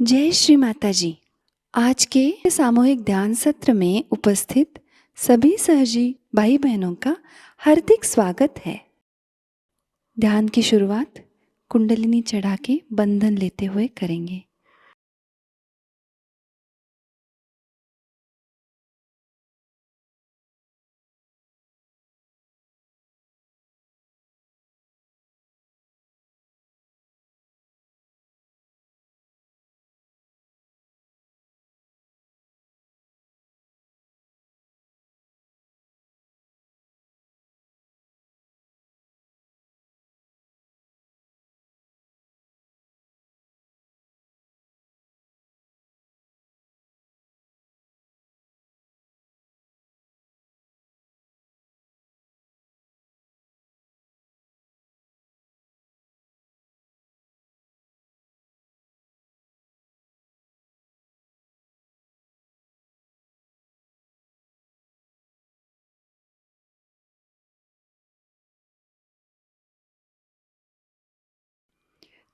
जय श्री माताजी। आज के सामूहिक ध्यान सत्र में उपस्थित सभी सहजी भाई बहनों का हार्दिक स्वागत है। ध्यान की शुरुआत कुंडलिनी चढ़ा के बंधन लेते हुए करेंगे।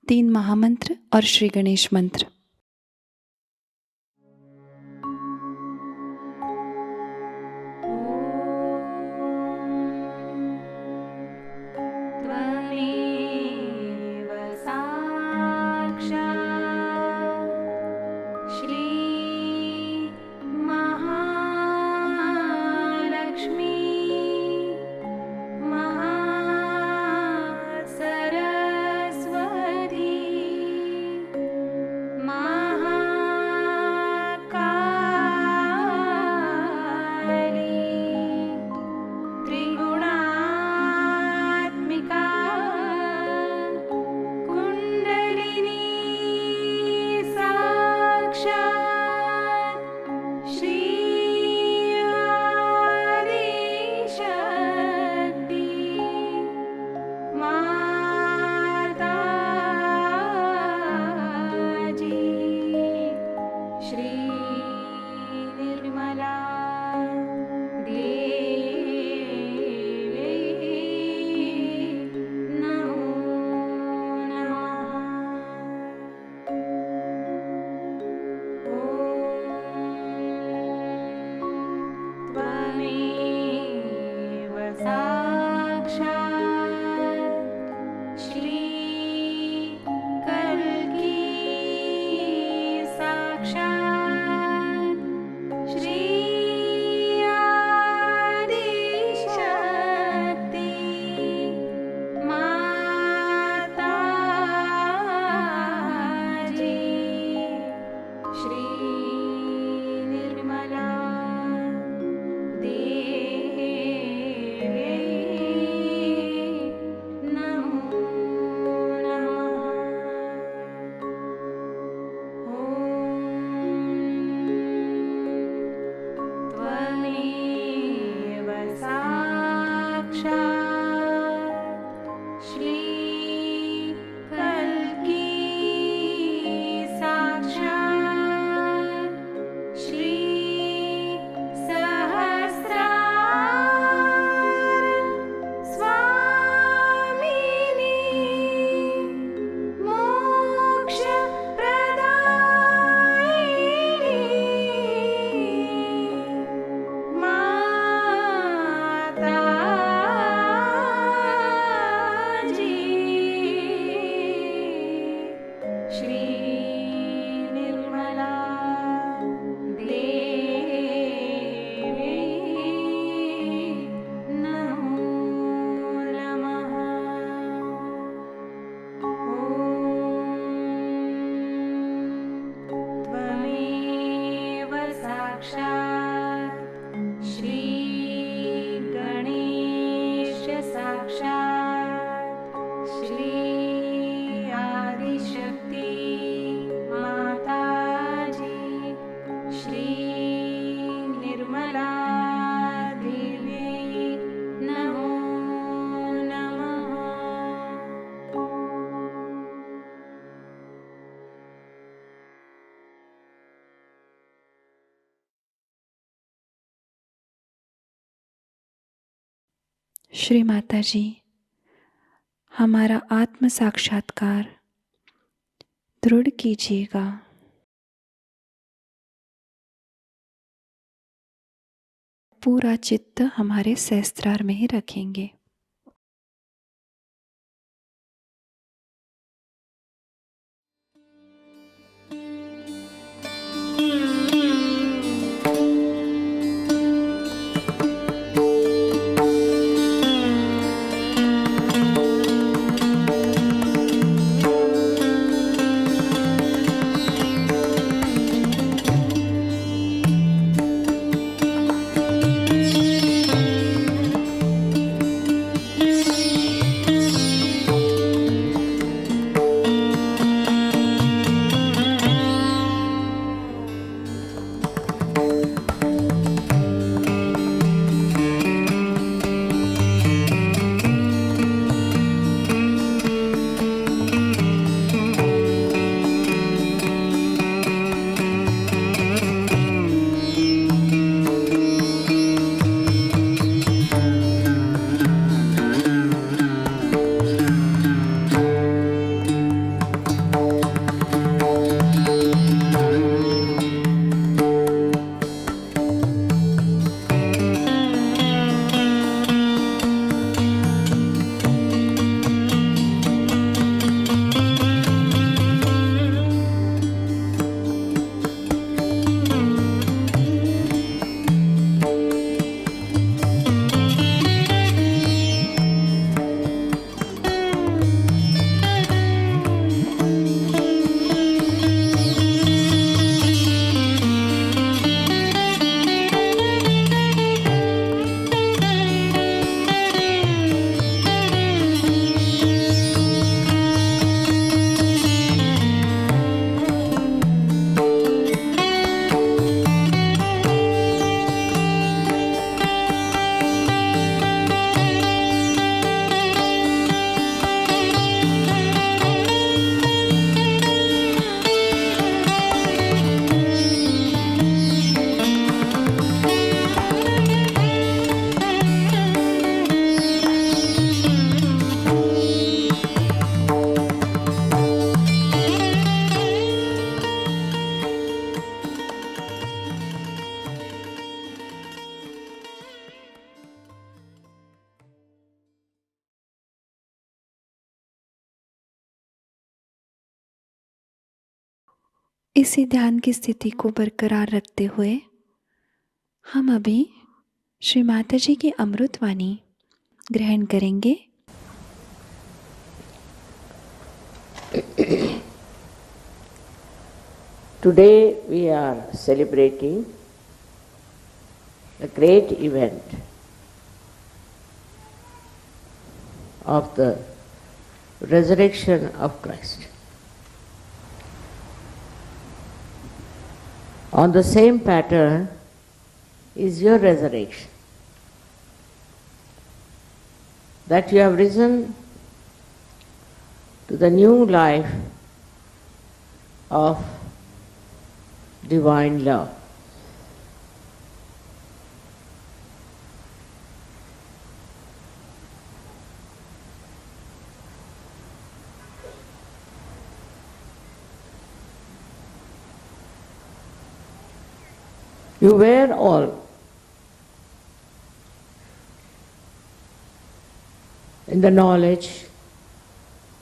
तीन महामंत्र और श्री गणेश मंत्र। श्री माताजी, हमारा आत्म साक्षात्कार दृढ़ कीजिएगा। पूरा चित्त हमारे सहस्त्रार में ही रखेंगे। इसी ध्यान की स्थिति को बरकरार रखते हुए हम अभी श्री माताजी की अमृत वाणी ग्रहण करेंगे। Today we are celebrating a great event of the resurrection of Christ. On the same pattern is your resurrection. That you have risen to the new life of divine love. You were all in the knowledge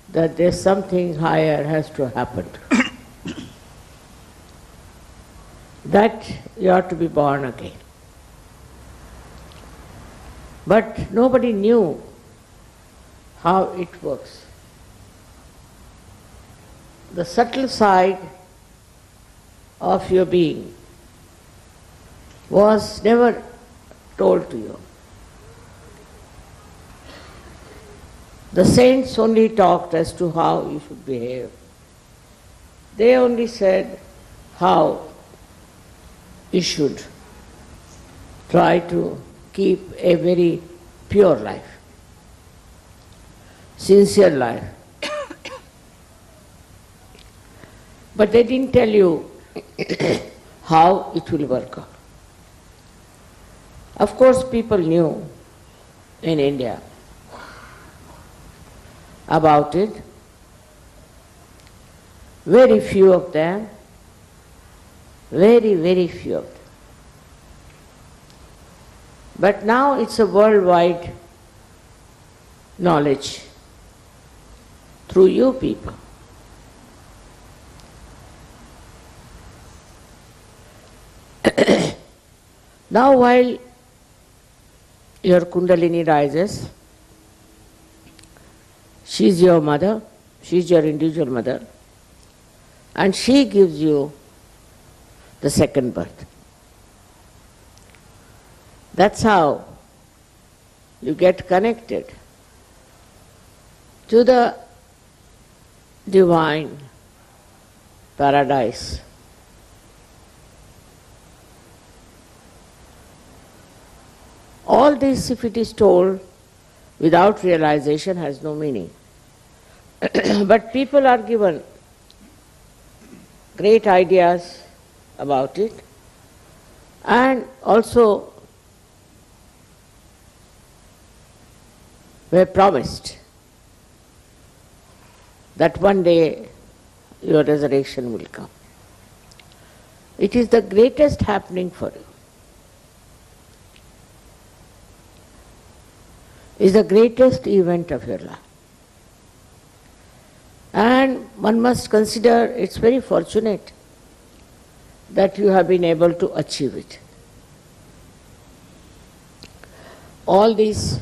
that there's something higher has to happen. That you have to be born again. But nobody knew how it works. The subtle side of your being was never told to you. The saints only talked as to how you should behave. They only said how you should try to keep a very pure life, sincere life. But they didn't tell you how it will work out. Of course, people knew in India about it. Very few of them, very few of them. But now it's a worldwide knowledge through you people. Now while your Kundalini rises, she is your mother, she is your individual mother, and she gives you the second birth. That's how you get connected to the divine paradise. All this, if it is told without realization, has no meaning. But people are given great ideas about it, and also were promised that one day your resurrection will come. It is the greatest happening for you. Is the greatest event of your life. And one must consider it's very fortunate that you have been able to achieve it. All this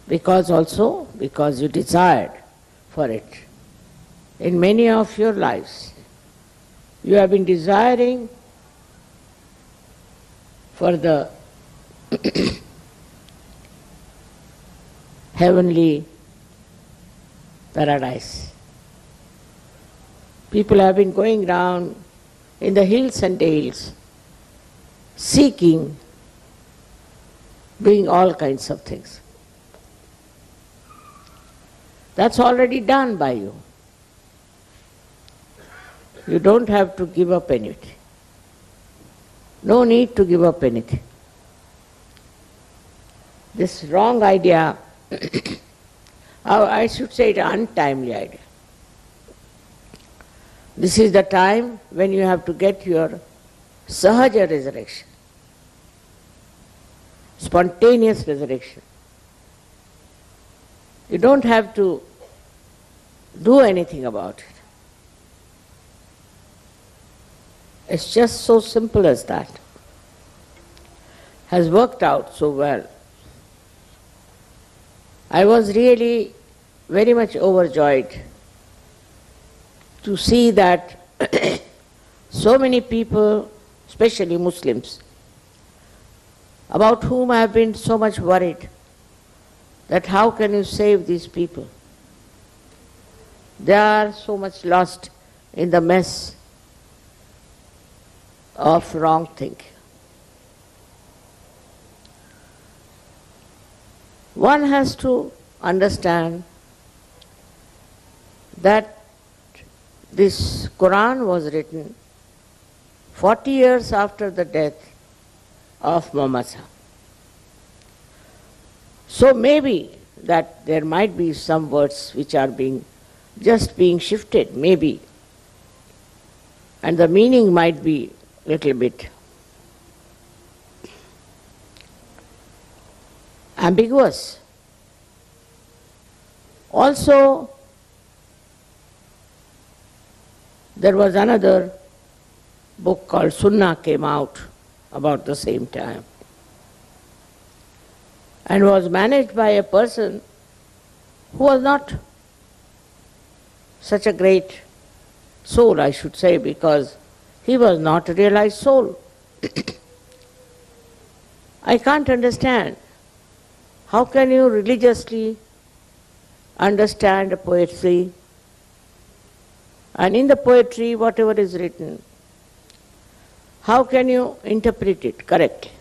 because you desired for it. In many of your lives, you have been desiring for the heavenly paradise. People have been going round in the hills and dales, seeking, doing all kinds of things. That's already done by you. You don't have to give up anything. No need to give up anything. This wrong idea, I should say it untimely idea. This is the time when you have to get your Sahaja resurrection, spontaneous resurrection. You don't have to do anything about it. It's just so simple as that. Has worked out so well. I was really very much overjoyed to see that so many people, especially Muslims, about whom I have been so much worried, that how can you save these people? They are so much lost in the mess of wrong thinking. One has to understand that this Quran was written 40 years after the death of Muhammad. So maybe that there might be some words which are being shifted, maybe, and the meaning might be little bit ambiguous. Also, there was another book called Sunnah came out about the same time and was managed by a person who was not such a great soul, I should say, because he was not a realized soul. I can't understand. How can you religiously understand a poetry, and in the poetry, whatever is written, how can you interpret it correctly?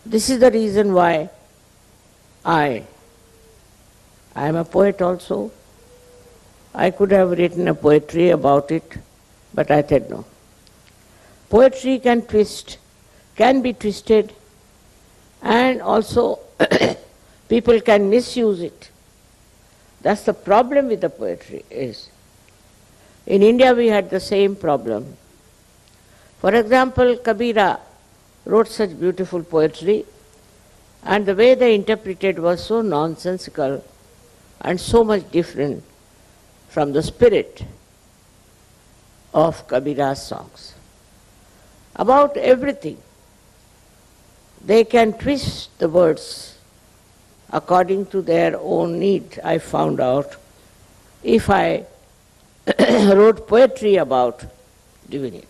This is the reason why I am a poet also. I could have written a poetry about it, but I said no. Poetry can be twisted And also people can misuse it. That's the problem with the poetry is. In India we had the same problem. For example, Cabella wrote such beautiful poetry, and the way they interpreted was so nonsensical and so much different from the spirit of Cabella's songs. About everything, they can twist the words according to their own need. I found out if I wrote poetry about divinity.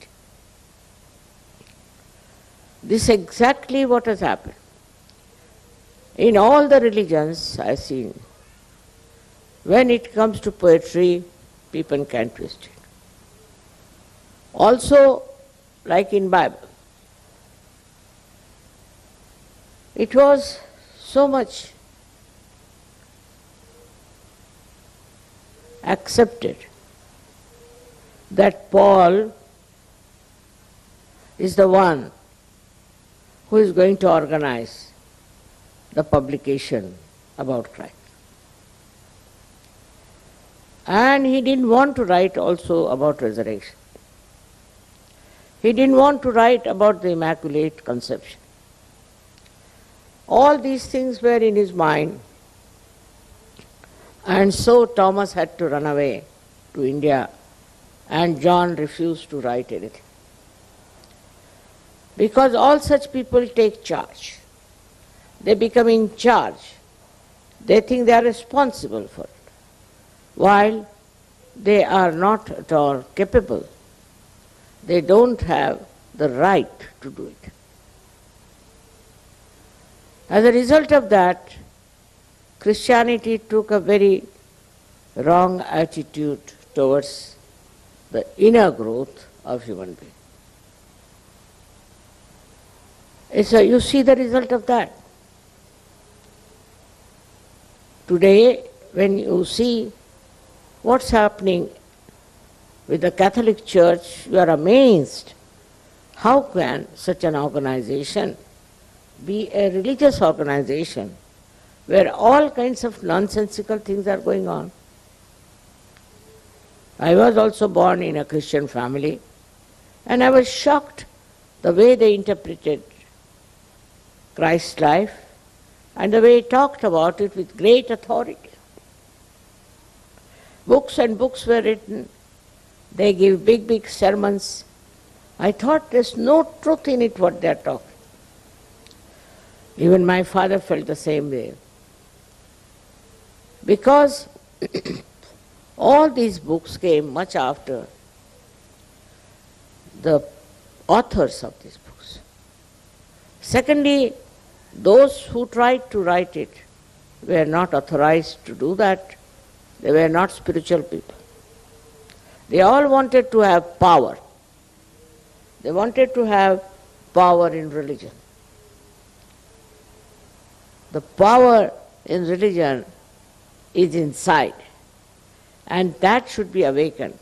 This is exactly what has happened. In all the religions I've seen, when it comes to poetry, people can twist it. Also, like in Bible, it was so much accepted that Paul is the one who is going to organize the publication about Christ. And he didn't want to write also about resurrection. He didn't want to write about the Immaculate Conception. All these things were in his mind, and so Thomas had to run away to India, and John refused to write anything. Because all such people take charge. They become in charge. They think they are responsible for it, while they are not at all capable. They don't have the right to do it. As a result of that, Christianity took a very wrong attitude towards the inner growth of human being. You see the result of that. Today, when you see what's happening with the Catholic Church, you are amazed. How can such an organization be a religious organization where all kinds of nonsensical things are going on? I was also born in a Christian family, and I was shocked the way they interpreted Christ's life and the way he talked about it with great authority. Books and books were written. They give big, big sermons. I thought there's no truth in it what they're talking. Even my father felt the same way. Because all these books came much after the authors of these books. Secondly, those who tried to write it were not authorized to do that. They were not spiritual people. They all wanted to have power. They wanted to have power in religion. The power in religion is inside, and that should be awakened.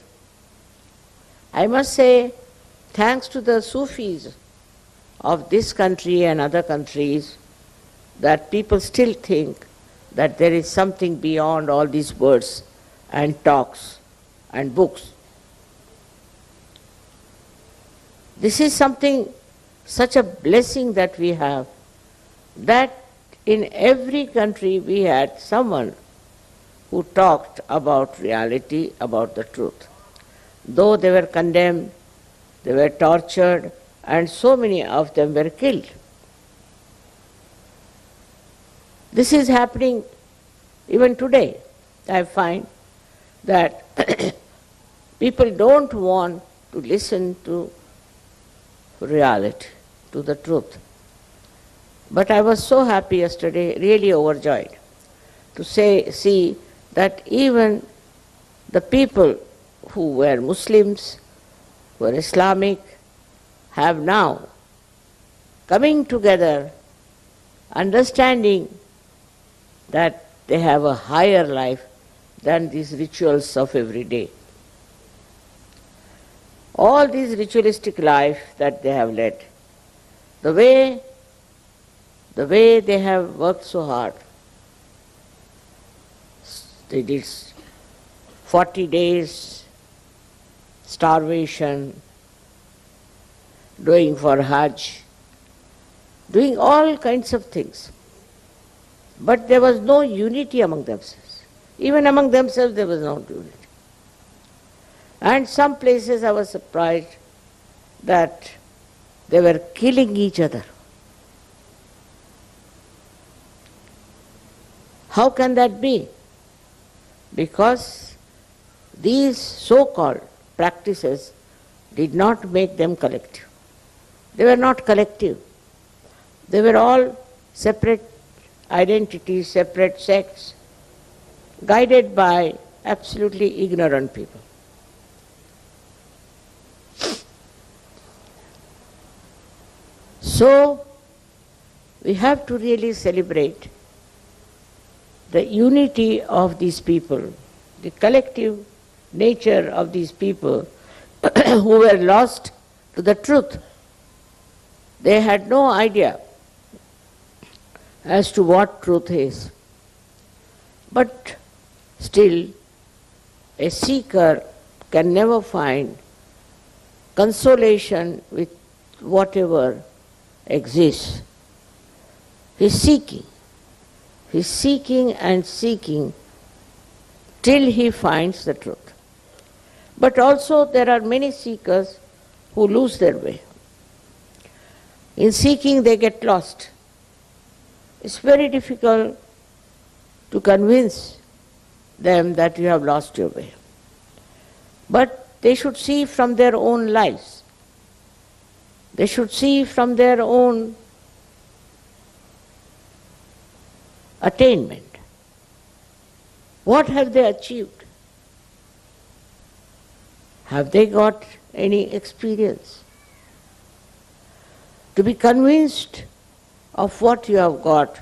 I must say, thanks to the Sufis of this country and other countries, that people still think that there is something beyond all these words and talks and books. This is something, such a blessing that we have, that in every country we had someone who talked about reality, about the truth. Though they were condemned, they were tortured, and so many of them were killed. This is happening even today. I find that people don't want to listen to reality, to the truth. But I was so happy yesterday, really overjoyed, to see that even the people who were Muslims, who were Islamic, have now coming together, understanding that they have a higher life than these rituals of every day. All this ritualistic life that they have led, the way the way they have worked so hard. They did 40 days starvation, doing for Hajj, doing all kinds of things. But there was no unity among themselves. Even among themselves there was no unity. And some places I was surprised that they were killing each other. How can that be? Because these so-called practices did not make them collective. They were not collective. They were all separate identities, separate sects, guided by absolutely ignorant people. So, we have to really celebrate the unity of these people, the collective nature of these people who were lost to the truth. They had no idea as to what truth is. But still, a seeker can never find consolation with whatever exists. He's seeking. He's seeking and seeking till he finds the truth. But also there are many seekers who lose their way. In seeking they get lost. It's very difficult to convince them that you have lost your way. But they should see from their own lives. They should see from their own attainment. What have they achieved? Have they got any experience? To be convinced of what you have got,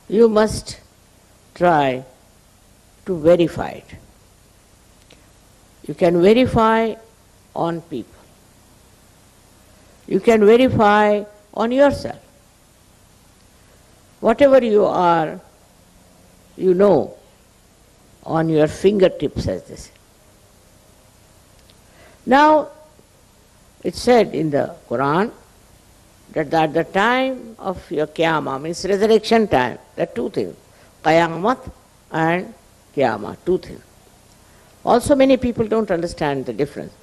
you must try to verify it. You can verify on people. You can verify on yourself. Whatever you are, you know on your fingertips, as they say. Now, it's said in the Quran that at the time of your Qiyamah, means resurrection time, there are two things, Qayamat and Qiyamah, two things. Also many people don't understand the difference.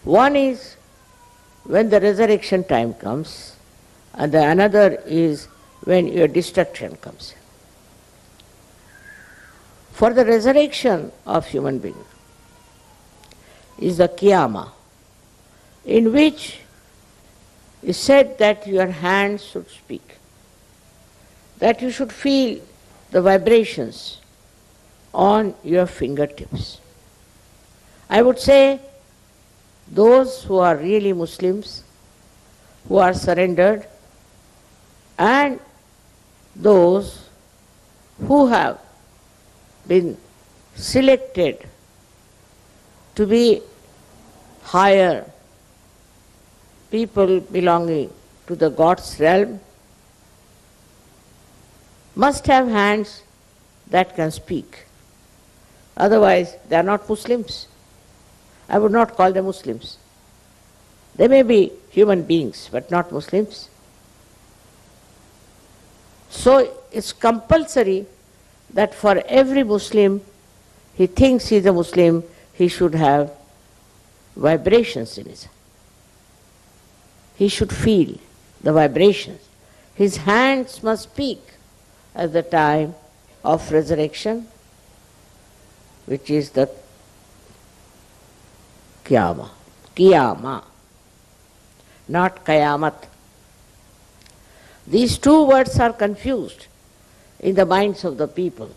One is when the resurrection time comes, and the another is when your destruction comes. For the resurrection of human beings is the Qiyamah, in which is said that your hands should speak, that you should feel the vibrations on your fingertips. I would say those who are really Muslims, who are surrendered, and those who have been selected to be higher people belonging to the God's realm must have hands that can speak. Otherwise, they are not Muslims. I would not call them Muslims. They may be human beings, but not Muslims. So it's compulsory that for every Muslim, he thinks he is a Muslim, he should have vibrations in his hand. He should feel the vibrations. His hands must speak at the time of resurrection, which is the Qiyamah. Qiyamah, not Qayamat. These two words are confused in the minds of the people.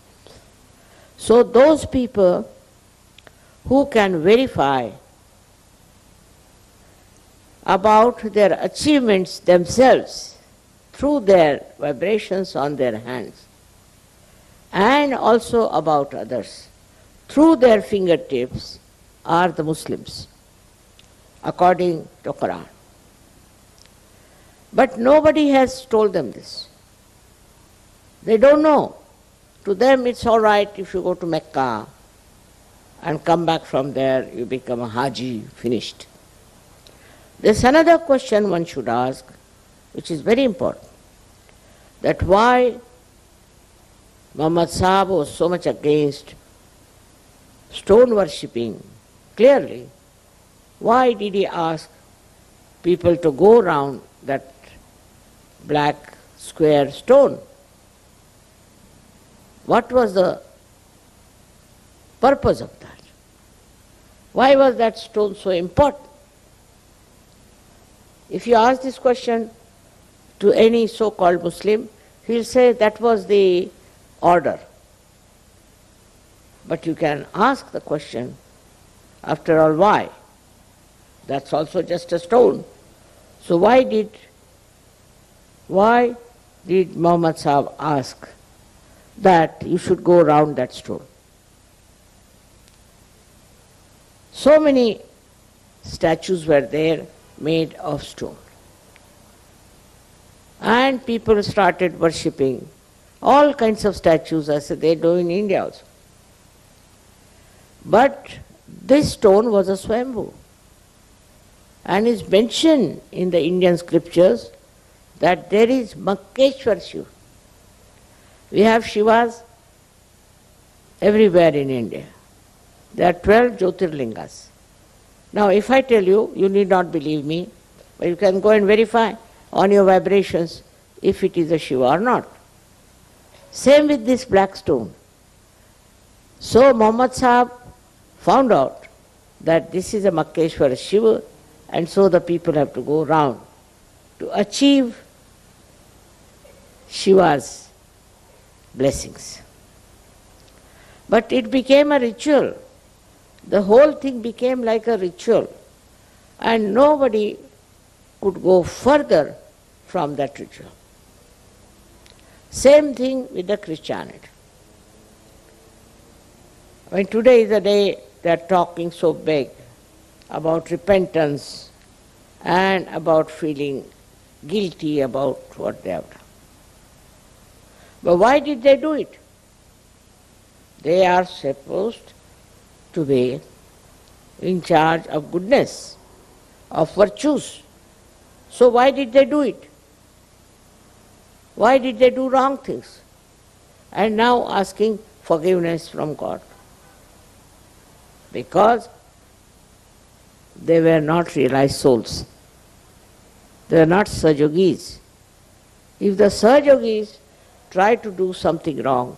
So those people who can verify about their achievements themselves through their vibrations on their hands, and also about others through their fingertips, are the Muslims, according to Quran. But nobody has told them this. They don't know. To them it's all right if you go to Mecca and come back from there, you become a Haji, finished. There's another question one should ask, which is very important, that why Muhammad Sahib was so much against stone worshipping. Clearly, why did he ask people to go around that black square stone? What was the purpose of that? Why was that stone so important? If you ask this question to any so-called Muslim, he'll say that was the order. But you can ask the question, after all, why? That's also just a stone. So why did Muhammad Sahib ask that you should go around that stone? So many statues were there made of stone. And people started worshipping all kinds of statues, as they do in India also. But this stone was a Swambhu. And is mentioned in the Indian scriptures that there is Makkeshwar Shiva. We have Shivas everywhere in India. There are 12 Jyotirlingas. Now if I tell you, you need not believe me, but you can go and verify on your vibrations if it is a Shiva or not. Same with this black stone. So Muhammad Sahib found out that this is a Makkeshwar Shiva, and so the people have to go round to achieve Shiva's blessings. But it became a ritual. The whole thing became like a ritual, and nobody could go further from that ritual. Same thing with the Christianity. I mean, today is the day they are talking so big about repentance and about feeling guilty about what they have done. But why did they do it? They are supposed to be in charge of goodness, of virtues. So why did they do it? Why did they do wrong things? And now asking forgiveness from God. Because they were not realized souls. They were not Sahajogis. If the Sahajogis try to do something wrong,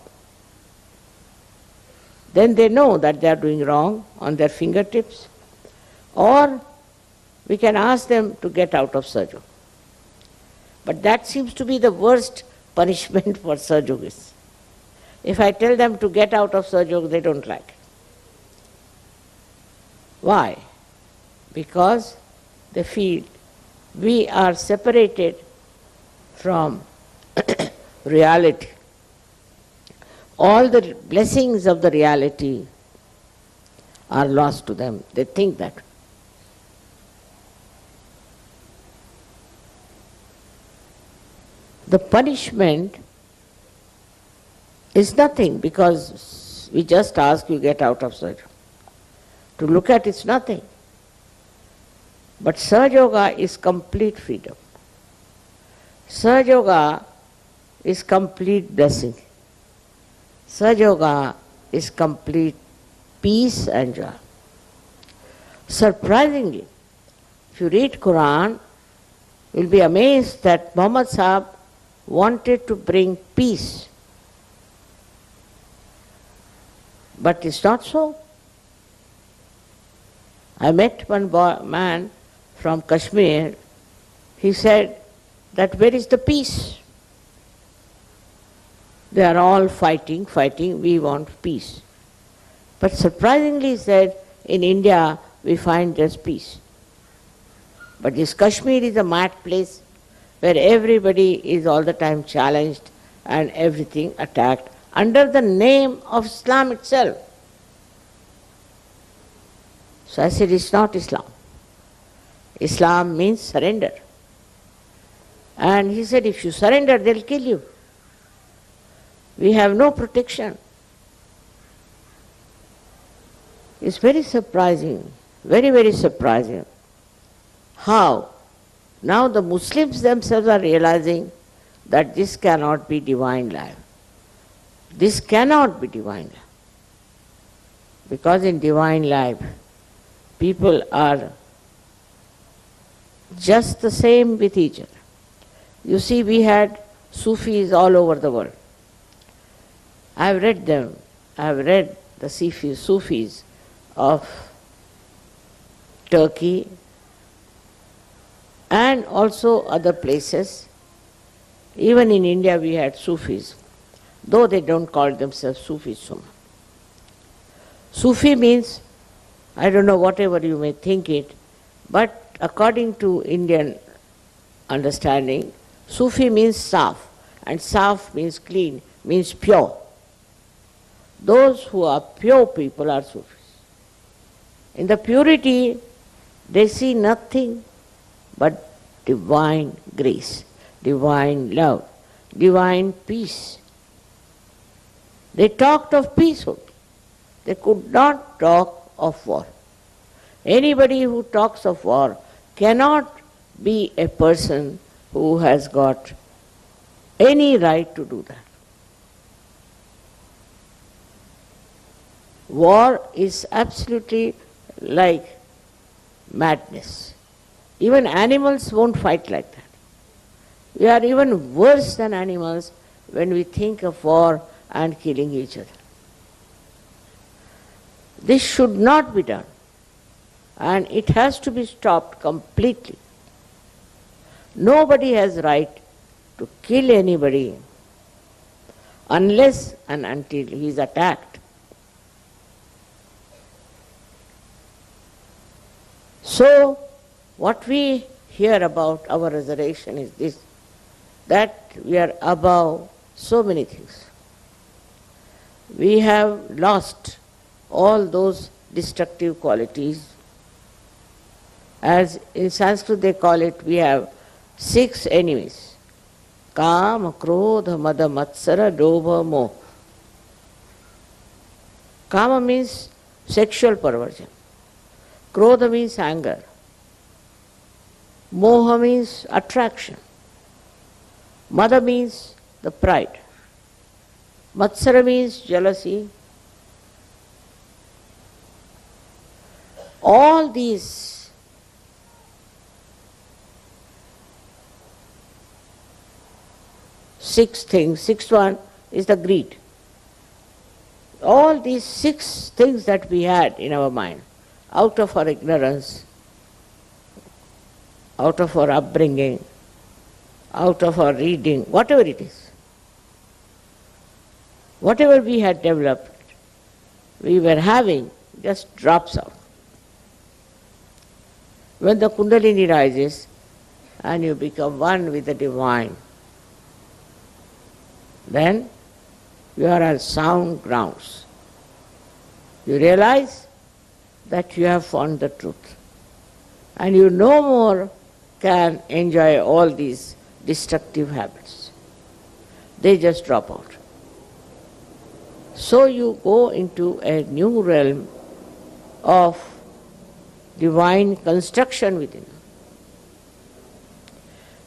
then they know that they are doing wrong on their fingertips, or we can ask them to get out of Sahaja. But that seems to be the worst punishment for Sahajogis. If I tell them to get out of Sahaja, they don't like it. Why? Because they feel we are separated from reality. All the blessings of the reality are lost to them. They think that. The punishment is nothing, because we just ask you get out of Sahaja. To look at it's nothing. But Sahaja is complete freedom. Sahaja is complete blessing. Sahaja is complete peace and joy. Surprisingly, if you read Quran, you'll be amazed that Muhammad Sahib wanted to bring peace. But it's not so. I met one man from Kashmir. He said that where is the peace? They are all fighting, we want peace. But surprisingly he said, in India we find there's peace. But this Kashmir is a mad place where everybody is all the time challenged and everything attacked under the name of Islam itself. So I said, it's not Islam. Islam means surrender. And he said, if you surrender, they'll kill you. We have no protection. It's very surprising, very, very surprising how now the Muslims themselves are realizing that this cannot be divine life. This cannot be divine life. Because in divine life, people are just the same with each other. You see, we had Sufis all over the world. I've read them. I've read the Sufis of Turkey and also other places. Even in India we had Sufis, though they don't call themselves Sufis so much. Sufi means, I don't know, whatever you may think it, but according to Indian understanding, Sufi means saf, and saf means clean, means pure. Those who are pure people are Sufis. In the purity, they see nothing but divine grace, divine love, divine peace. They talked of peace only. They could not talk of war. Anybody who talks of war cannot be a person who has got any right to do that. War is absolutely like madness. Even animals won't fight like that. We are even worse than animals when we think of war and killing each other. This should not be done, and it has to be stopped completely. Nobody has right to kill anybody unless and until he is attacked. So, what we hear about our resurrection is this, that we are above so many things. We have lost all those destructive qualities. As in Sanskrit they call it, we have 6 enemies. Kama, Krodha, Mada, Matsara, Dobha, Moha. Kama means sexual perversion. Krodha means anger. Moha means attraction. Mada means the pride. Matsara means jealousy. All these six things, sixth one is the greed. All these 6 things that we had in our mind, out of our ignorance, out of our upbringing, out of our reading, whatever it is, whatever we had developed, we were having, just drops out. When the Kundalini rises and you become one with the divine, then you are on sound grounds. You realize that you have found the truth, and you no more can enjoy all these destructive habits. They just drop out. So you go into a new realm of divine construction within you.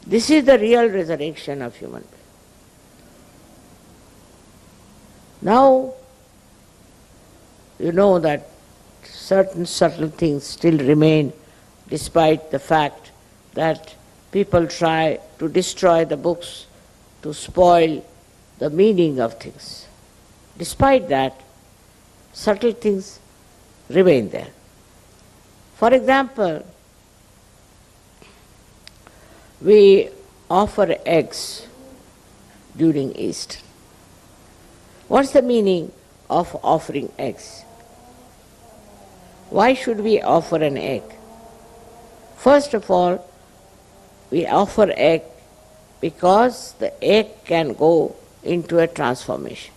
This is the real resurrection of human being. Now, you know that certain subtle things still remain despite the fact that people try to destroy the books, to spoil the meaning of things. Despite that, subtle things remain there. For example, we offer eggs during Easter. What's the meaning of offering eggs? Why should we offer an egg? First of all, we offer egg because the egg can go into a transformation.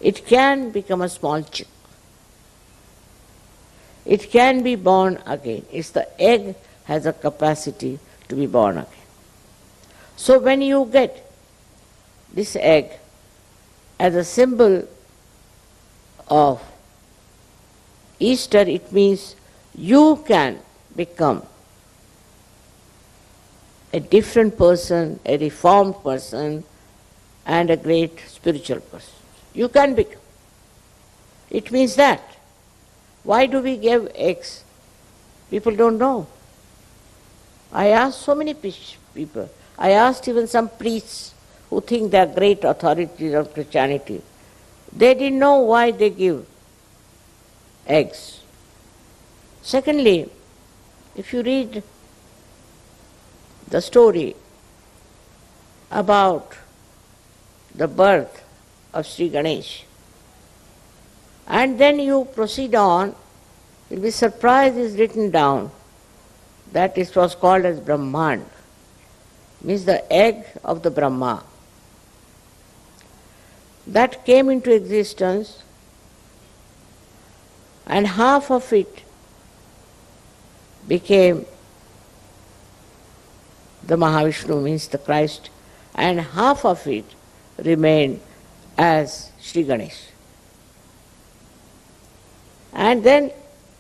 It can become a small chick. It can be born again. It's the egg has a capacity to be born again. So when you get this egg as a symbol of Easter, it means you can become a different person, a reformed person, and a great spiritual person. You can become. It means that. Why do we give eggs? People don't know. I asked so many people. I asked even some priests who think they are great authorities of Christianity. They didn't know why they give eggs. Secondly, if you read the story about the birth of Sri Ganesh, and then you proceed on, you'll be surprised is written down that it was called as Brahmand, means the egg of the Brahma. That came into existence, and half of it became the Mahavishnu, means the Christ, and half of it remained as Sri Ganesh. And then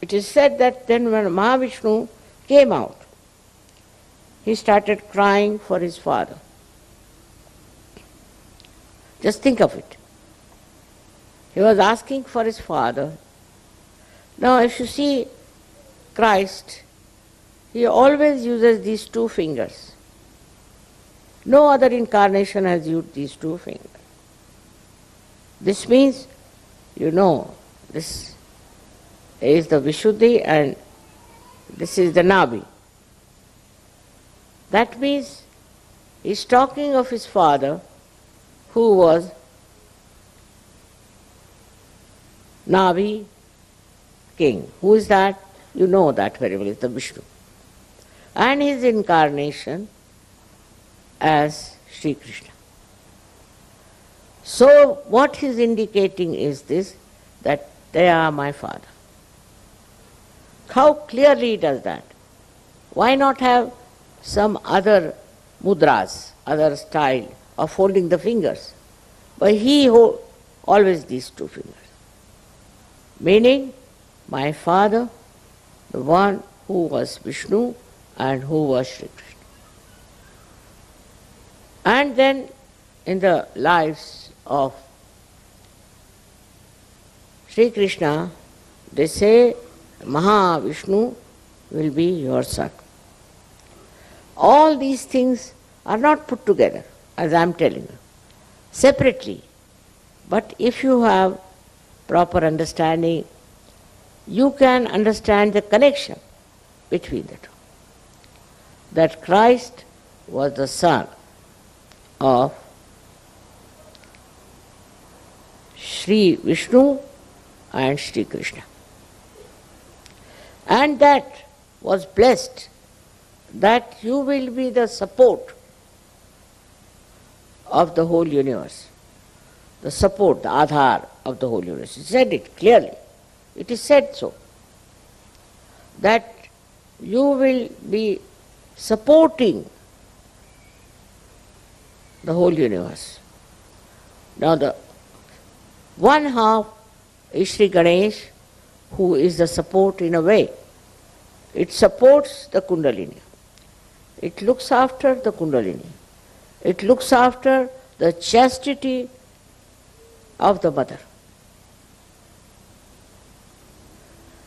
it is said that then when Mahavishnu came out, he started crying for his father. Just think of it. He was asking for his father. Now if you see Christ, he always uses these two fingers. No other incarnation has used these two fingers. This means, this is the Vishuddhi and this is the Nabi. That means he's talking of his father who was Nabi king. Who is that? You know that very well, it's the Vishnu. And his incarnation as Sri Krishna. So what he's indicating is this, that they are my father. How clearly he does that? Why not have some other mudras, other style of holding the fingers? But he holds always these two fingers. Meaning, my father, the one who was Vishnu and who was Sri Krishna. And then in the lives of Sri Krishna, they say Mahavishnu will be your son. All these things are not put together, as I am telling you, separately. But if you have proper understanding, you can understand the connection between the two. That Christ was the son of Sri Vishnu and Sri Krishna. And that was blessed, that you will be the support of the whole universe. The support, the Aadhar of the whole universe. He said it clearly. It is said so. That you will be supporting the whole universe. Now the one half is Sri Ganesh, who is the support in a way. It supports the Kundalini. It looks after the Kundalini. It looks after the chastity of the mother.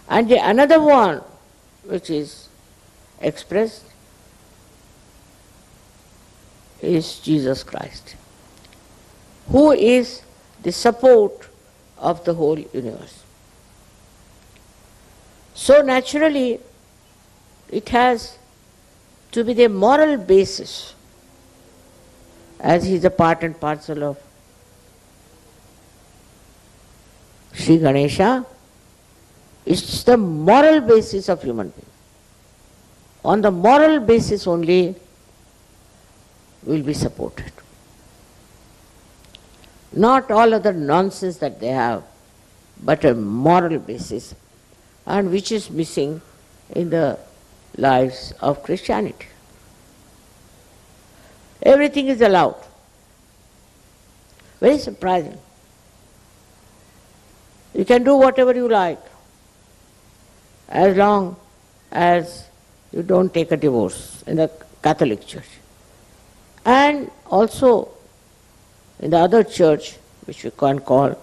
And the another one which is expressed is Jesus Christ, who is the support of the whole universe. So naturally, it has to be the moral basis, as he is a part and parcel of Sri Ganesha. It's the moral basis of human being. On the moral basis only will be supported. Not all other nonsense that they have, but a moral basis, and which is missing in the lives of Christianity. Everything is allowed. Very surprising. You can do whatever you like, as long as you don't take a divorce in the Catholic Church. And also in the other church, which we can call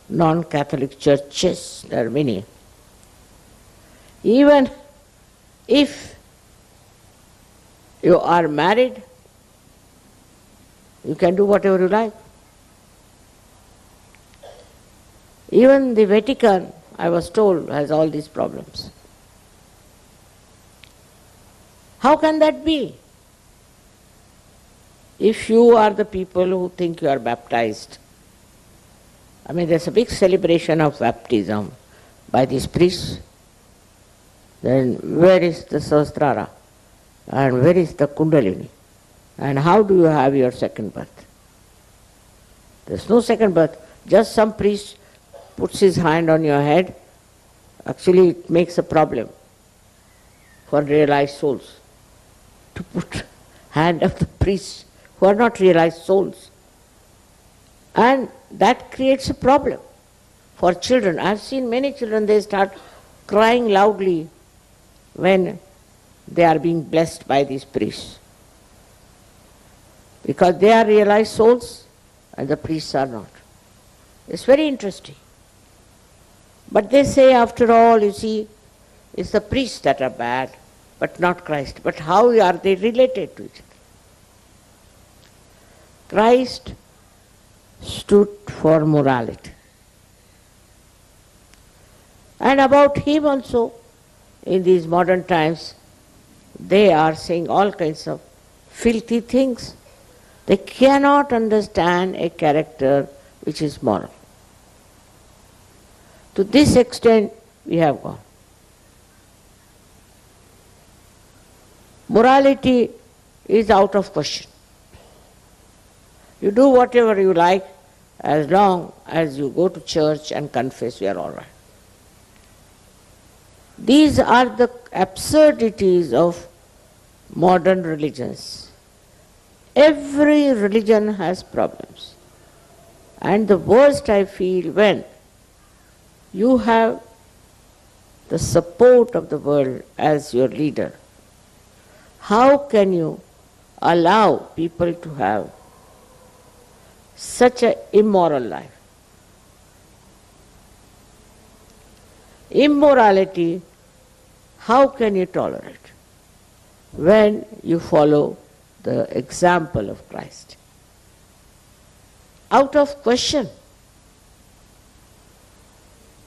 non-Catholic churches, there are many. Even if you are married, you can do whatever you like. Even the Vatican, I was told, has all these problems. How can that be? If you are the people who think you are baptized, I mean, there's a big celebration of baptism by these priests. Then where is the Sahasrara? And where is the Kundalini? And how do you have your second birth? There's no second birth. Just some priest puts his hand on your head. Actually, it makes a problem for realized souls to put hand of the priests who are not realized souls. And that creates a problem for children. I've seen many children, they start crying loudly when they are being blessed by these priests. Because they are realized souls and the priests are not. It's very interesting. But they say, after all, you see, it's the priests that are bad, but not Christ. But how are they related to each other? Christ stood for morality. And about him also, in these modern times, they are saying all kinds of filthy things. They cannot understand a character which is moral. To this extent, we have gone. Morality is out of question. You do whatever you like, as long as you go to church and confess, you are all right. These are the absurdities of modern religions. Every religion has problems. And the worst I feel when you have the support of the world as your leader. How can you allow people to have such an immoral life? Immorality, how can you tolerate when you follow the example of Christ? Out of question.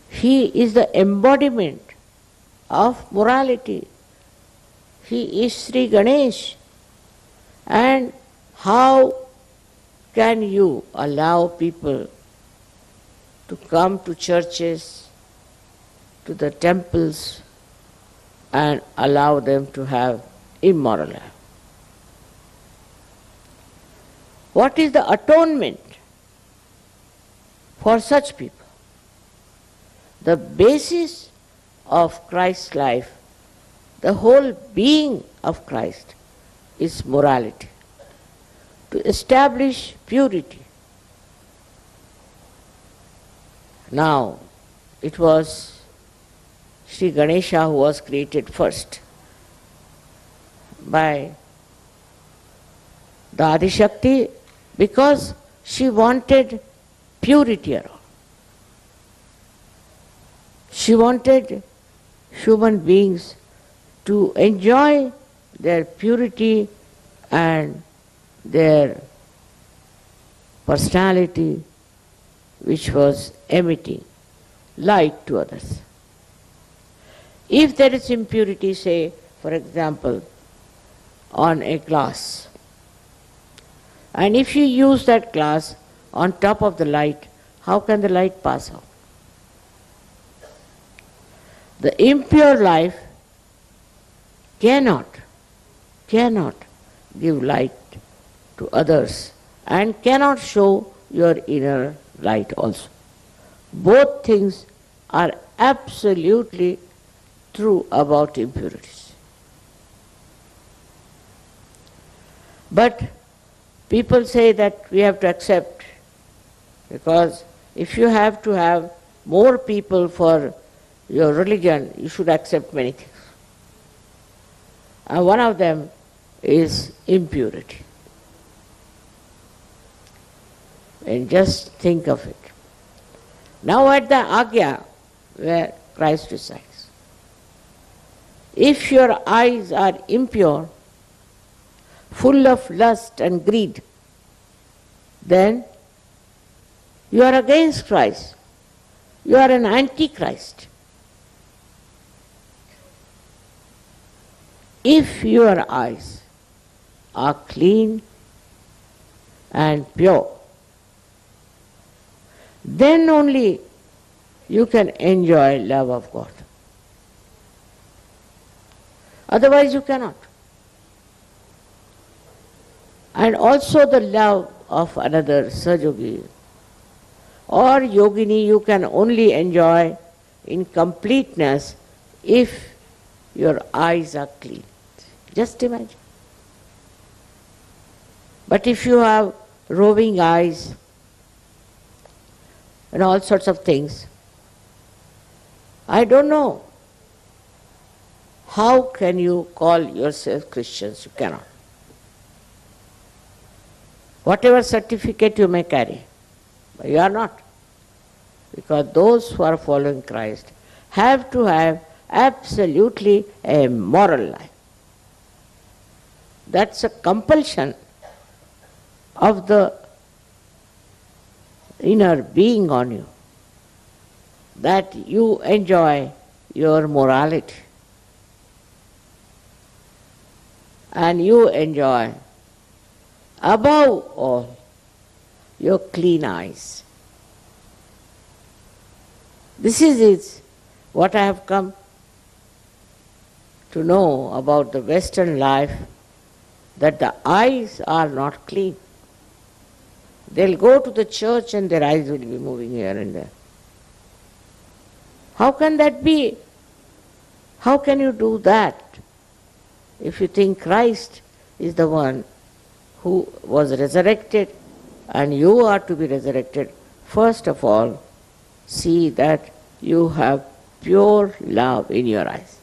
He is the embodiment of morality. He is Sri Ganesh. And how can you allow people to come to churches, to the temples, and allow them to have immoral life? What is the atonement for such people? The basis of Christ's life, the whole being of Christ, is morality. To establish purity. Now, it was Sri Ganesha who was created first by the Adishakti because she wanted purity around. She wanted human beings to enjoy their purity and their personality, which was emitting light to others. If there is impurity, say, for example, on a glass, and if you use that glass on top of the light, how can the light pass out? The impure life cannot give light to others and cannot show your inner light also. Both things are absolutely true about impurities. But people say that we have to accept, because if you have to have more people for your religion, you should accept many things. And one of them is impurity. And just think of it. Now at the Agya, where Christ resides, if your eyes are impure, full of lust and greed, then you are against Christ. You are an antichrist. If your eyes are clean and pure, then only you can enjoy love of God. Otherwise you cannot. And also the love of another Sahajayogi or Yogini you can only enjoy in completeness if your eyes are clean. Just imagine. But if you have roving eyes and all sorts of things, I don't know, how can you call yourself Christians? You cannot. Whatever certificate you may carry, but you are not. Because those who are following Christ have to have absolutely a moral life. That's a compulsion of the inner being on you, that you enjoy your morality and you enjoy above all your clean eyes. This is it, what I have come to know about the Western life, that the eyes are not clean. They'll go to the church and their eyes will be moving here and there. How can that be? How can you do that if you think Christ is the one who was resurrected and you are to be resurrected? First of all, see that you have pure love in your eyes.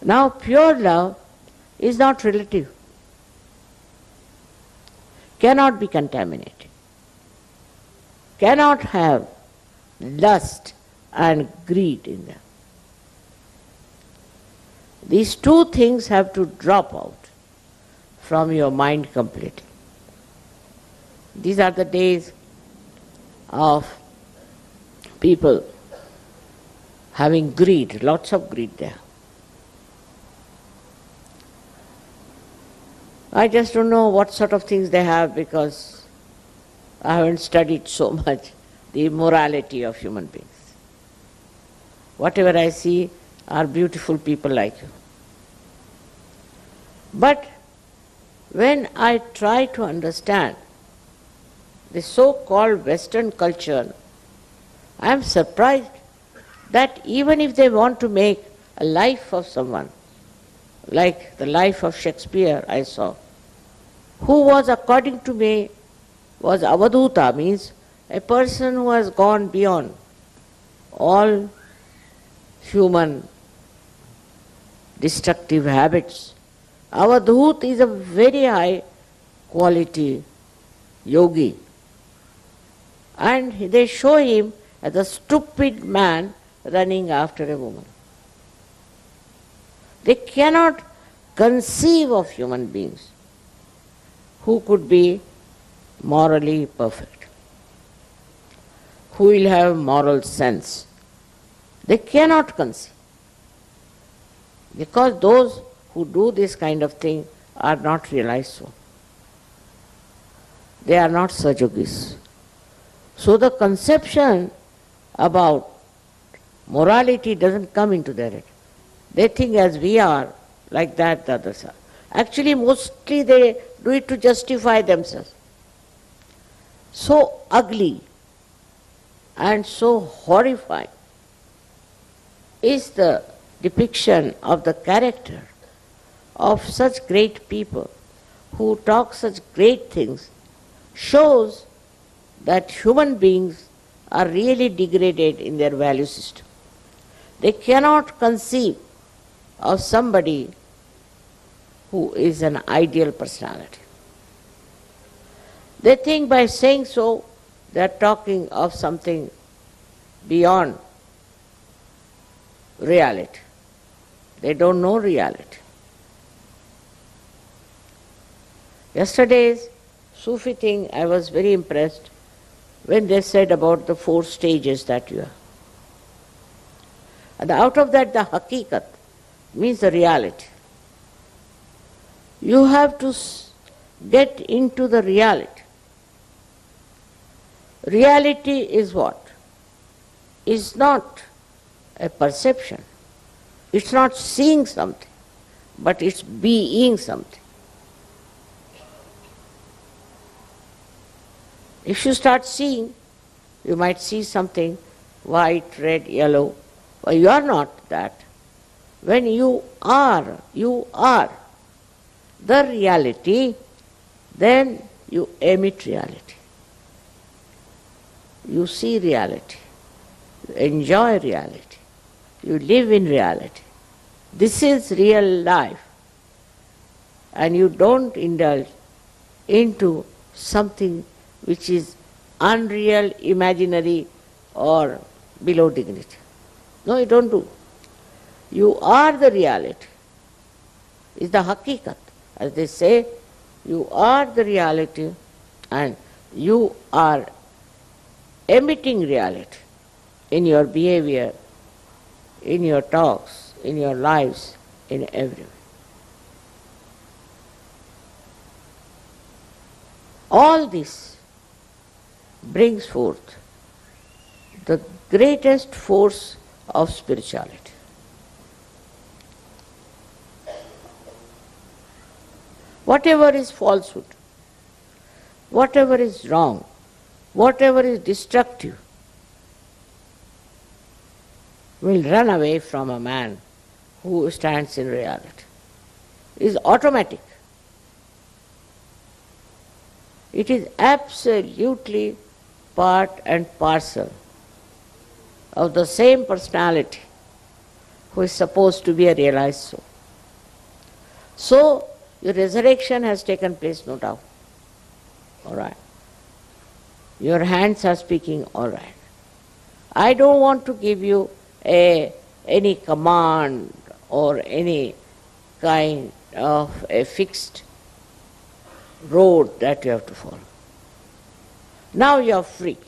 Now, pure love is not relative, cannot be contaminated, cannot have lust and greed in them. These two things have to drop out from your mind completely. These are the days of people having greed, lots of greed there. I just don't know what sort of things they have, because I haven't studied so much the morality of human beings. Whatever I see are beautiful people like you. But when I try to understand the so-called Western culture, I am surprised that even if they want to make a life of someone, like the life of Shakespeare I saw, who was, according to me, was avadhuta, means a person who has gone beyond all human destructive habits. Avadhut is a very high quality yogi. And they show him as a stupid man running after a woman. They cannot conceive of human beings who could be morally perfect, who will have moral sense. They cannot conceive. Because those who do this kind of thing are not realized so. They are not Sahajogis. So the conception about morality doesn't come into their head. They think as we are, like that the others are. Actually, mostly they do it to justify themselves. So ugly and so horrifying is the depiction of the character of such great people who talks such great things shows that human beings are really degraded in their value system. They cannot conceive of somebody who is an ideal personality. They think by saying so, they are talking of something beyond reality. They don't know reality. Yesterday's Sufi thing, I was very impressed when they said about the 4 stages that you have. And out of that, the hakikat means the reality. You have to get into the reality. Reality is what? Is not a perception. It's not seeing something, but it's being something. If you start seeing, you might see something white, red, yellow. Well, you are not that. When you are the reality, then you emit reality. You see reality. You enjoy reality. You live in reality. This is real life. And you don't indulge into something which is unreal, imaginary, or below dignity. No, you don't do. You are the reality. It's the hakikat. As they say, you are the reality and you are emitting reality in your behavior, in your talks, in your lives, in everywhere. All this brings forth the greatest force of spirituality. Whatever is falsehood, whatever is wrong, whatever is destructive will run away from a man who stands in reality. It is automatic. It is absolutely part and parcel of the same personality who is supposed to be a realized soul. So, your resurrection has taken place, no doubt. All right. Your hands are speaking, all right. I don't want to give you any command or any kind of a fixed road that you have to follow. Now you are free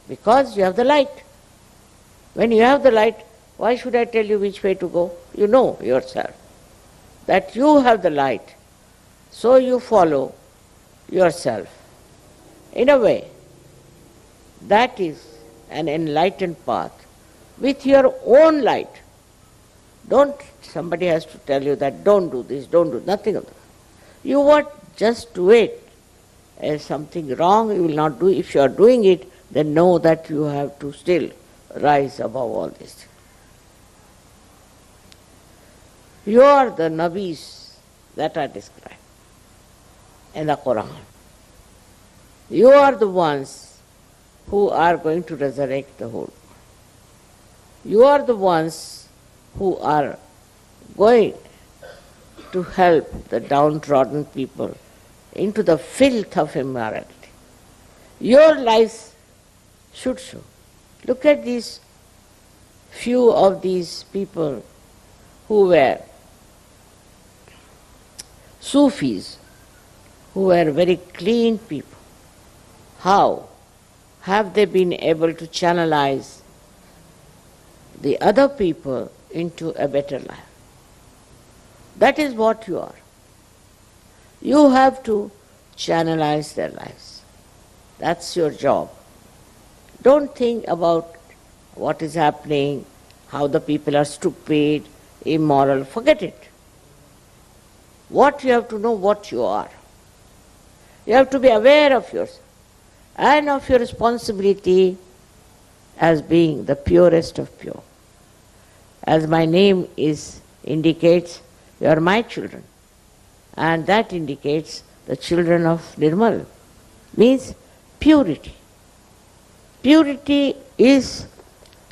because you have the light. When you have the light, why should I tell you which way to go? You know yourself that you have the light, so you follow yourself. In a way, that is an enlightened path with your own light. Somebody has to tell you that don't do this, don't do nothing of that. You what? Just do it. As something wrong you will not do. If you are doing it, then know that you have to still rise above all this. You are the Nabis that are described in the Quran. You are the ones who are going to resurrect the whole. You are the ones who are going to help the downtrodden people into the filth of immorality. Your lives should show. Look at these few of these people who were Sufis, who were very clean people. How have they been able to channelize the other people into a better life? That is what you are. You have to channelize their lives. That's your job. Don't think about what is happening, how the people are stupid, immoral. Forget it. What you have to know, what you are. You have to be aware of yourself and of your responsibility as being the purest of pure. As my name indicates, you are my children. And that indicates the children of Nirmal, means purity. Purity is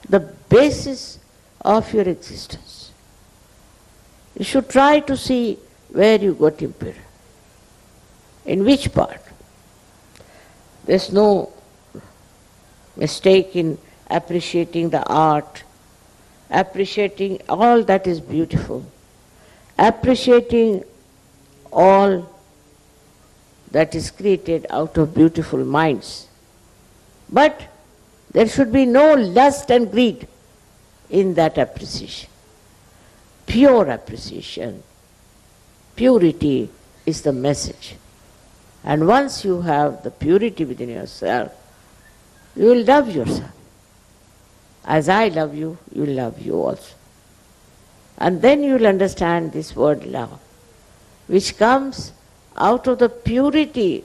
the basis of your existence. You should try to see where you got impure. In which part? There's no mistake in appreciating the art, appreciating all that is beautiful, appreciating all that is created out of beautiful minds. But there should be no lust and greed in that appreciation. Pure appreciation, purity is the message. And once you have the purity within yourself, you will love yourself. As I love you, you will love you also. And then you will understand this word love, which comes out of the purity,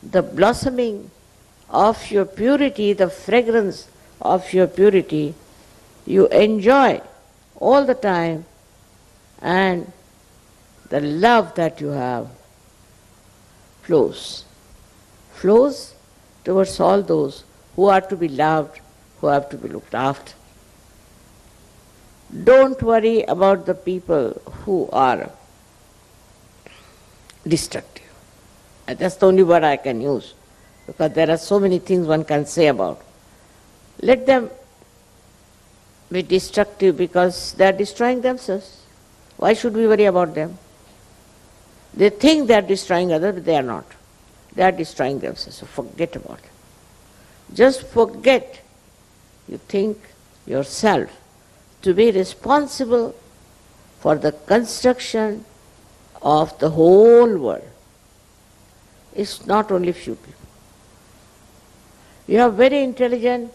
the blossoming of your purity, the fragrance of your purity. You enjoy all the time, and the love that you have flows towards all those who are to be loved, who have to be looked after. Don't worry about the people who are destructive. And that's the only word I can use, because there are so many things one can say about. Let them be destructive because they are destroying themselves. Why should we worry about them? They think they are destroying others, but they are not. They are destroying themselves, so forget about it. Just forget you think yourself to be responsible for the construction of the whole world. It's not only few people. You are very intelligent,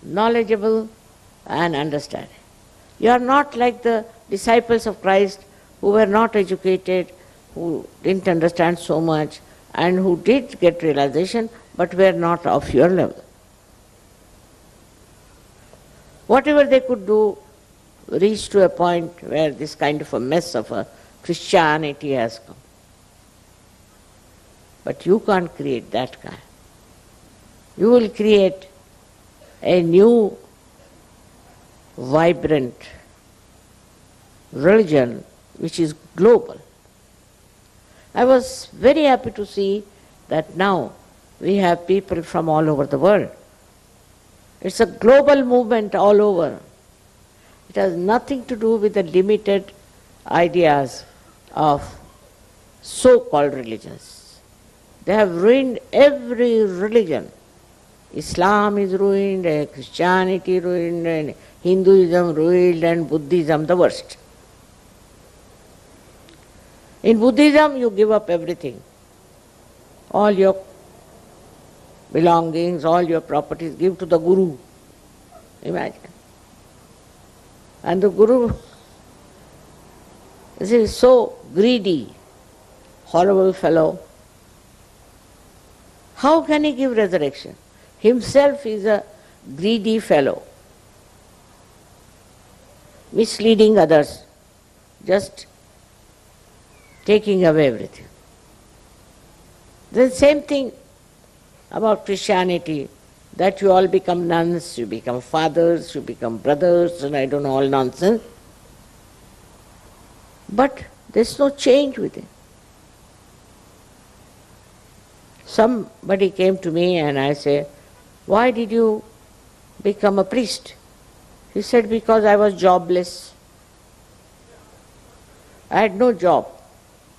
knowledgeable, and understanding. You are not like the disciples of Christ who were not educated, who didn't understand so much, and who did get realization but were not of your level. Whatever they could do reached to a point where this kind of a mess of a Christianity has come. But you can't create that kind. You will create a new, vibrant religion which is global. I was very happy to see that now we have people from all over the world. It's a global movement all over. It has nothing to do with the limited ideas of so-called religions. They have ruined every religion. Islam is ruined, Christianity ruined, and Hinduism ruined, and Buddhism the worst. In Buddhism you give up everything. All your belongings, all your properties, give to the Guru. Imagine. And the Guru is so greedy, horrible fellow. How can he give resurrection? Himself is a greedy fellow, misleading others, just taking away everything. The same thing about Christianity, that you all become nuns, you become fathers, you become brothers, and I don't know, all nonsense. But there's no change with it. Somebody came to me and I say, why did you become a priest? He said, because I was jobless. I had no job.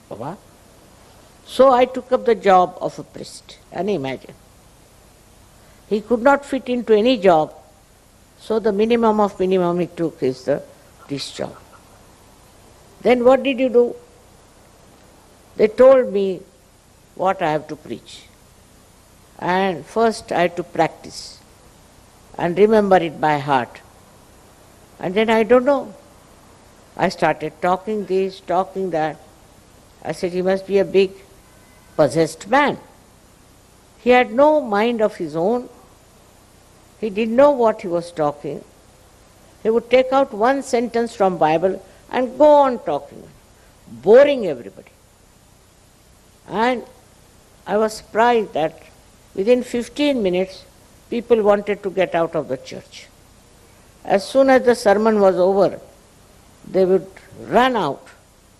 Baba. So I took up the job of a priest. And imagine. He could not fit into any job, so the minimum of minimum he took is the priest job. Then what did you do? They told me what I have to preach. And first I had to practice and remember it by heart. And then I don't know. I started talking this, talking that. I said, he must be a big possessed man. He had no mind of his own. He didn't know what he was talking. He would take out one sentence from Bible and go on talking, boring everybody. And I was surprised that within 15 minutes, people wanted to get out of the church. As soon as the sermon was over, they would run out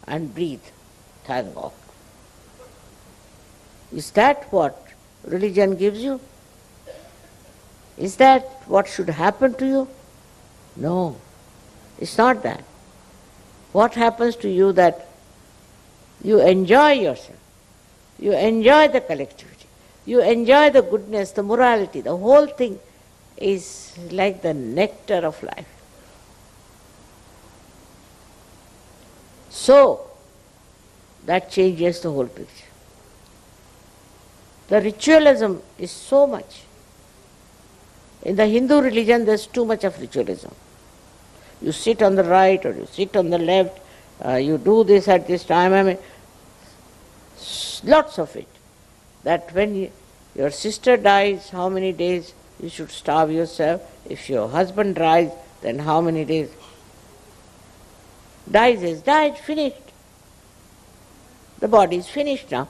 and breathe. Thank God. Is that what religion gives you? Is that what should happen to you? No, it's not that. What happens to you that you enjoy yourself, you enjoy the collectivity, you enjoy the goodness, the morality, the whole thing is like the nectar of life. So, that changes the whole picture. The ritualism is so much. In the Hindu religion, there's too much of ritualism. You sit on the right or you sit on the left, you do this at this time. I mean, lots of it. That when your sister dies, how many days you should starve yourself. If your husband dies, then how many days? Dies is died, finished. The body is finished now.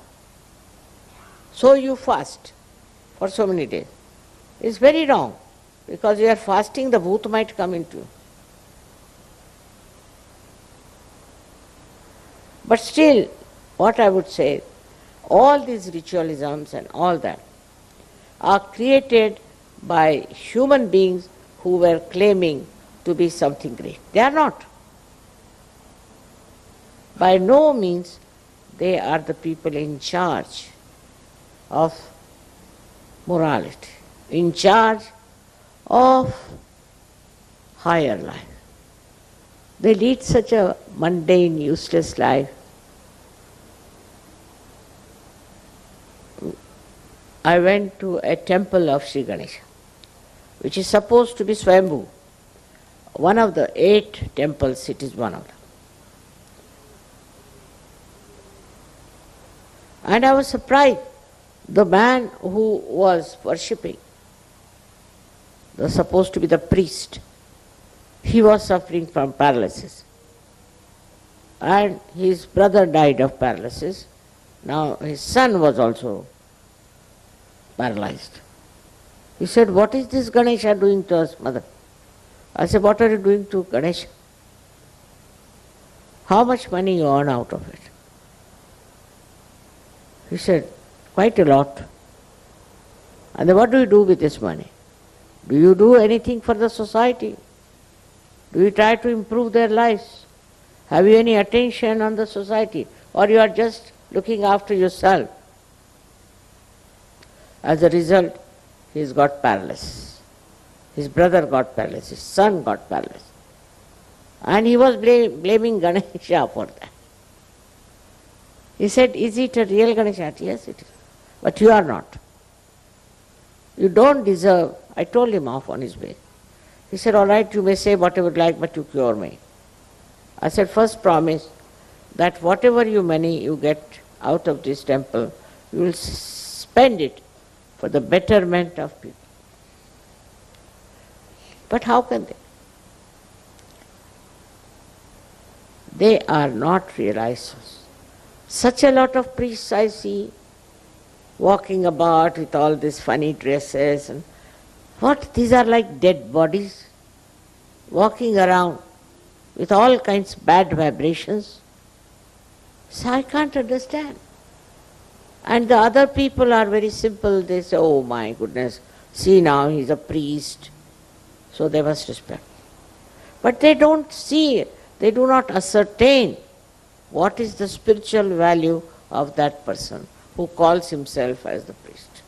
So you fast for so many days. It's very wrong, because you are fasting, the bhoot might come into you. But still, what I would say, all these ritualisms and all that are created by human beings who were claiming to be something great. They are not. By no means they are the people in charge of morality, in charge of higher life. They lead such a mundane, useless life. I went to a temple of Sri Ganesha, which is supposed to be Swayambhu. One of the 8 temples, it is one of them. And I was surprised. The man who was worshipping, was supposed to be the priest, he was suffering from paralysis. And his brother died of paralysis. Now his son was also paralyzed. He said, "What is this Ganesha doing to us, mother?" I said, "What are you doing to Ganesha? How much money you earn out of it?" He said, "Quite a lot." And then what do you do with this money? Do you do anything for the society? Do you try to improve their lives? Have you any attention on the society? Or you are just looking after yourself? As a result, he's got paralysis. His brother got paralysis, his son got paralysis. And he was blaming Ganesha for that. He said, "Is it a real Ganesha?" "Yes, it is. But you are not. You don't deserve." I told him off on his way. He said, "All right, you may say whatever you like, but you cure me." I said, "First promise that whatever money you get out of this temple, you will spend it for the betterment of people." But how can they? They are not realized. Such a lot of priests I see walking about with all these funny dresses and what? These are like dead bodies walking around with all kinds of bad vibrations. So I can't understand. And the other people are very simple. They say, "Oh my goodness, see now he's a priest, so they must respect." But they don't see, they do not ascertain what is the spiritual value of that person who calls himself as the priest.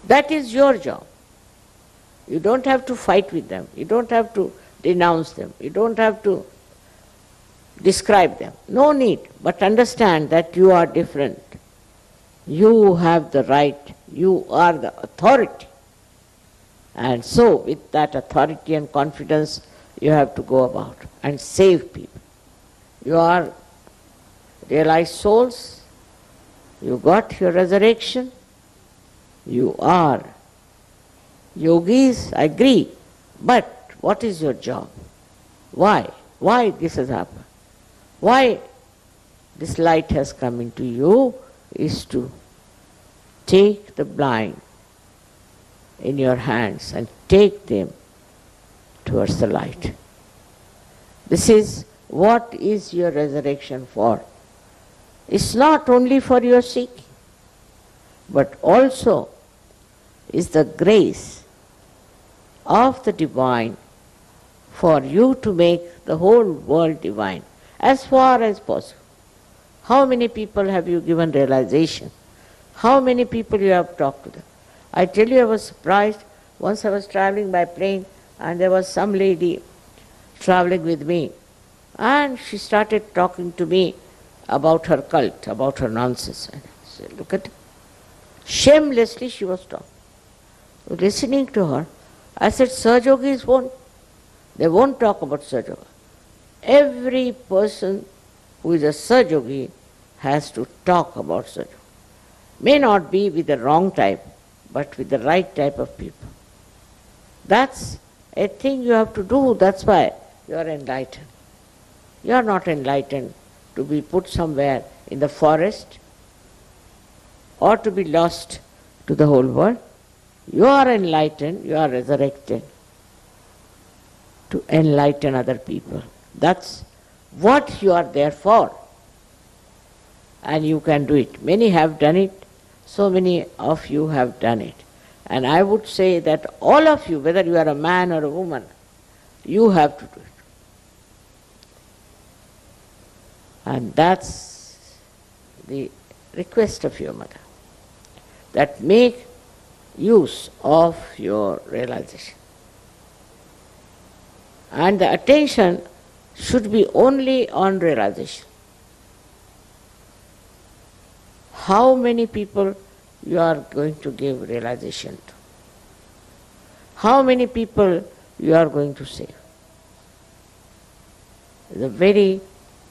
That is your job. You don't have to fight with them. You don't have to denounce them. You don't have to describe them. No need. But understand that you are different. You have the right. You are the authority. And so, with that authority and confidence, you have to go about and save people. You are realized souls. You got your resurrection. You are yogis, I agree. But what is your job? Why? Why this has happened? Why this light has come into you is to take the blind in your hands and take them towards the light. This is what is your resurrection for. It's not only for your seeking, but also is the grace of the divine for you to make the whole world divine as far as possible. How many people have you given realization? How many people you have talked to them? I tell you, I was surprised. Once I was traveling by plane and there was some lady traveling with me, and she started talking to me about her cult, about her nonsense. And I said, look at it. Shamelessly she was talking. Listening to her, I said, Sahajogis they won't talk about Sahajayoga. Every person who is a Sahajogi has to talk about Sahajayoga. May not be with the wrong type, but with the right type of people. That's a thing you have to do. That's why you are enlightened. You are not enlightened to be put somewhere in the forest or to be lost to the whole world. You are enlightened, you are resurrected to enlighten other people. That's what you are there for. And you can do it. Many have done it. So many of you have done it. And I would say that all of you, whether you are a man or a woman, you have to do it. And that's the request of your mother, that make use of your realization. And the attention should be only on realization. How many people you are going to give realization to? How many people you are going to save? It's a very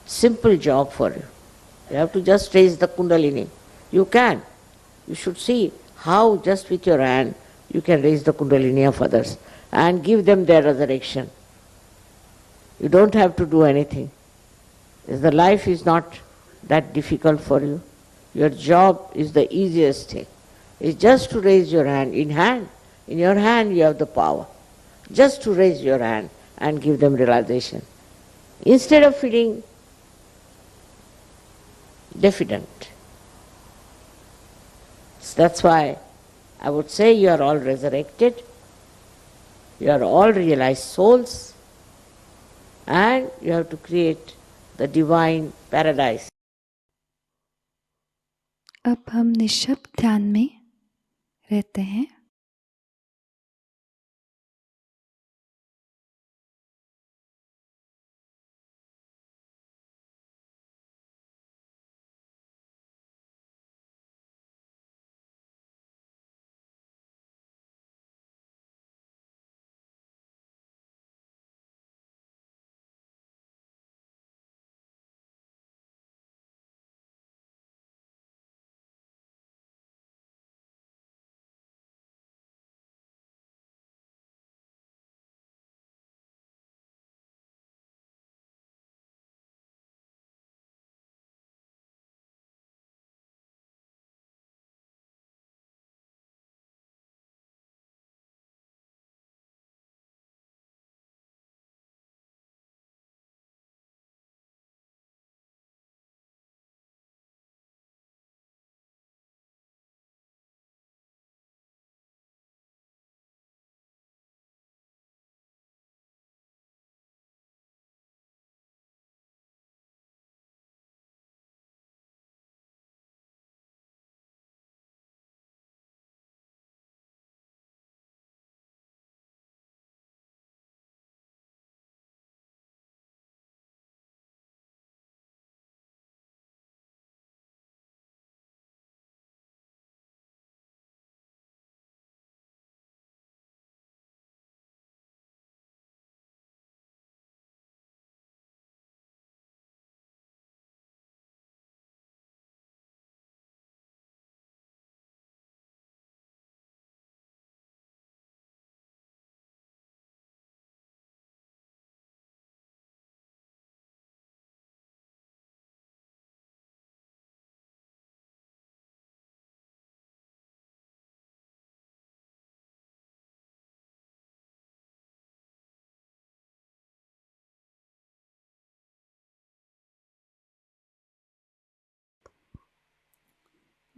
simple job for you. You have to just raise the kundalini. You can. You should see how just with your hand you can raise the kundalini of others and give them their resurrection. You don't have to do anything. The life is not that difficult for you. Your job is the easiest thing. It's just to raise your hand. In your hand you have the power. Just to raise your hand and give them realization. Instead of feeling diffident. So that's why I would say you are all resurrected. You are all realized souls. And you have to create the divine paradise. अब हम निःशब्द ध्यान में रहते हैं।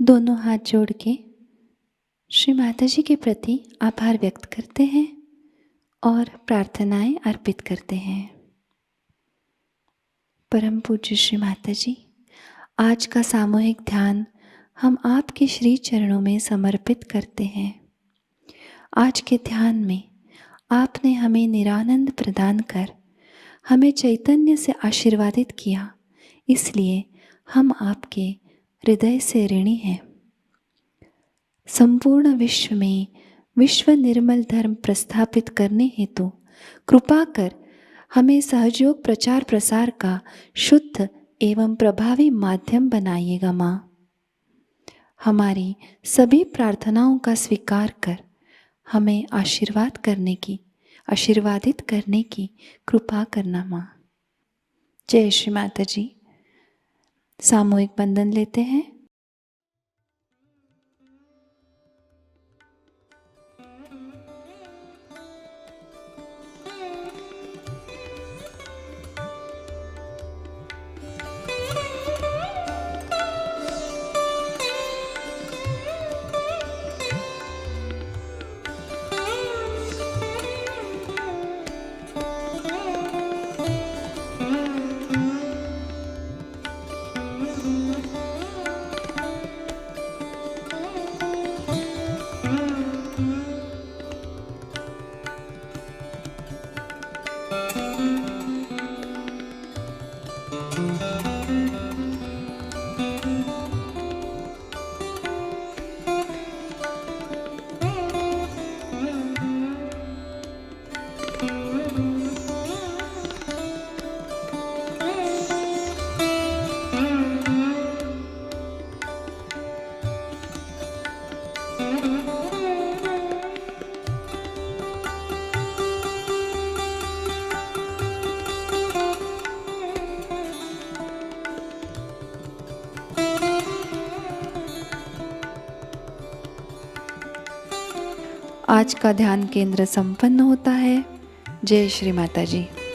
दोनों हाथ जोड़ के श्री माताजी के प्रति आभार व्यक्त करते हैं और प्रार्थनाएं अर्पित करते हैं। परम पूज्य श्री माताजी, आज का सामूहिक ध्यान हम आपके श्री चरणों में समर्पित करते हैं। आज के ध्यान में आपने हमें निरानंद प्रदान कर हमें चैतन्य से आशीर्वादित किया, इसलिए हम आपके हृदय से ऋणी हैं। संपूर्ण विश्व में विश्व निर्मल धर्म प्रस्थापित करने हेतु कृपा कर हमें सहयोग प्रचार प्रसार का शुद्ध एवं प्रभावी माध्यम बनाइएगा माँ। हमारी सभी प्रार्थनाओं का स्वीकार कर हमें आशीर्वादित करने की कृपा करना माँ। जय श्री माताजी। सामूहिक बंधन लेते हैं। आज का ध्यान केंद्र संपन्न होता है। जय श्री माताजी।